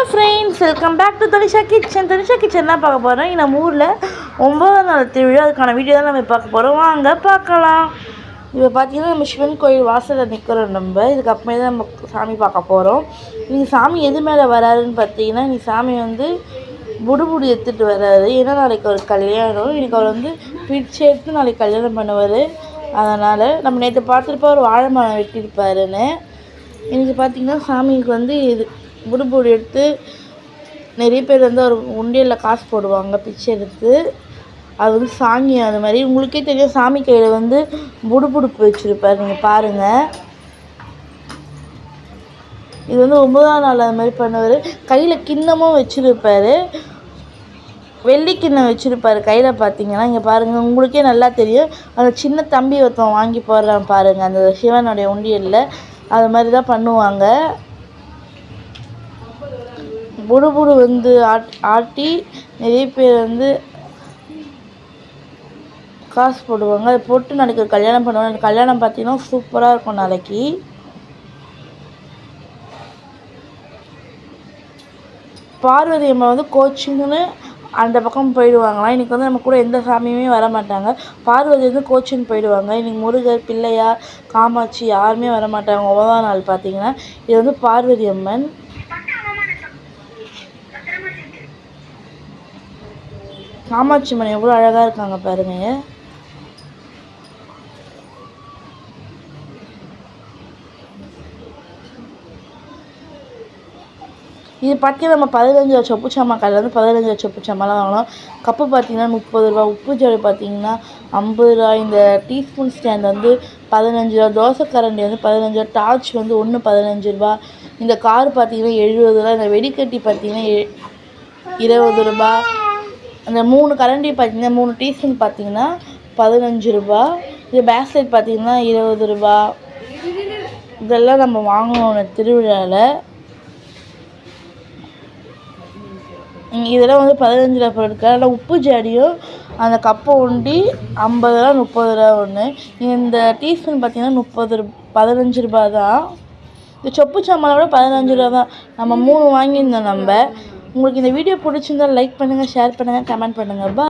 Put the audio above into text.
Hello friends, welcome back to Tanisha kitchen. Tanisha kitchen தான் பார்க்க போகிறோம். நம்ம ஊரில் 9ஆம் நாள் திருவிழா, அதுக்கான வீடியோ தான் நம்ம பார்க்க போகிறோம். வாங்க பார்க்கலாம். இப்போ பார்த்தீங்கன்னா நம்ம சிவன் கோயில் வாசலில் நிற்கிறோம். இதுக்கு அப்புறமே தான் நம்ம சாமி பார்க்க போகிறோம். இன்றைக்கி சாமி எது மேலே வராருன்னு பார்த்தீங்கன்னா, இன்றைக்கி சாமி புடுபுடி எடுத்துகிட்டு வர்றாரு. ஏன்னா நாளைக்கு ஒரு கல்யாணம். இன்றைக்கி அவர் பிடிச்சி எடுத்து நாளைக்கு கல்யாணம் பண்ணுவார். அதனால் நம்ம நேற்று பார்த்துருப்போம் ஒரு வாழை மரம் வெட்டியிருப்பாருன்னு. இன்றைக்கி பார்த்திங்கன்னா சாமிக்கு இது புடுபுடி எடுத்து நிறைய பேர் ஒரு உண்டியலில் காசு போடுவாங்க பிச்சை எடுத்து. அது சாங்கியம். அது மாதிரி உங்களுக்கே தெரியும், சாமி கையில் புடுபுடுப்பு வச்சுருப்பார். நீங்கள் பாருங்கள், இது 9ஆம் நாள் அது மாதிரி பண்ணுவார். கையில் கிண்ணமும் வச்சுருப்பார், வெள்ளி கிண்ணம் வச்சுருப்பார் கையில். பார்த்தீங்கன்னா இங்கே பாருங்கள், உங்களுக்கே நல்லா தெரியும். அந்த சின்ன தம்பி ஒருத்தன் வாங்கி போடுறான் பாருங்கள், அந்த சிவனுடைய உண்டியலில். அது மாதிரி தான் பண்ணுவாங்க. புடுபுடு ஆட்டி நிறைய பேர் காசு போடுவாங்க. அதை போட்டு நாளைக்கு ஒரு கல்யாணம் பண்ணுவாங்க. அந்த கல்யாணம் பார்த்தீங்கன்னா சூப்பராக இருக்கும். நாளைக்கு பார்வதி அம்மா கோச்சிங்னு அந்த பக்கம் போயிடுவாங்களாம். இன்றைக்கி நம்ம கூட எந்த சாமியுமே வர மாட்டாங்க. பார்வதி கோச்சிங் போயிடுவாங்க. இன்றைக்கி முருகர், பிள்ளையார், காமாட்சி யாருமே வர மாட்டாங்க. 9ஆம் நாள் பார்த்தீங்கன்னா இது பார்வதி அம்மன். காமாட்சி அம்மன் எவ்வளோ அழகாக இருக்காங்க பாருங்க. இது பார்த்தீங்கன்னா நம்ம 15 சொப்பு சாமான் கடையில் 15 சொப்பு சாமான்லாம் வாங்கலாம். கப்பு பார்த்தீங்கன்னா 30 ரூபா. உப்பு ஜாடி பார்த்தீங்கன்னா 50 ரூபா. இந்த டீஸ்பூன் ஸ்டாண்ட் 15 ரூபா. தோசை கரண்டி 15 ரூபா. டார்ச் ஒன்று 15 ரூபா. இந்த கார் பார்த்தீங்கன்னா 70 ரூபா. இந்த வெடிக்கட்டி பார்த்தீங்கன்னா 20 ரூபா. அந்த 3 கரண்டி பார்த்தீங்கன்னா 3 டீஸ்பூன் பார்த்தீங்கன்னா 15 ரூபா. இந்த பேஸ்கெட் பார்த்தீங்கன்னா 20 ரூபா. இதெல்லாம் நம்ம வாங்கணும் திருவிழாவில். இதெல்லாம் 15 ரூபா பொருட்கள். அதில் உப்பு ஜாடியும் அந்த கப்பை ஒண்டி 50 ரூபா 30 ரூபா ஒன்று. இந்த டீஸ்பூன் பார்த்தீங்கன்னா 15 ரூபா தான். இந்த சொப்பு சாமானை விட 15 ரூபா தான். நம்ம 3 வாங்கியிருந்தோம். உங்களுக்கு இந்த வீடியோ பிடிச்சிருந்தால் லைக் பண்ணுங்கள், ஷேர் பண்ணுங்கள், கமெண்ட் பண்ணுங்கள்.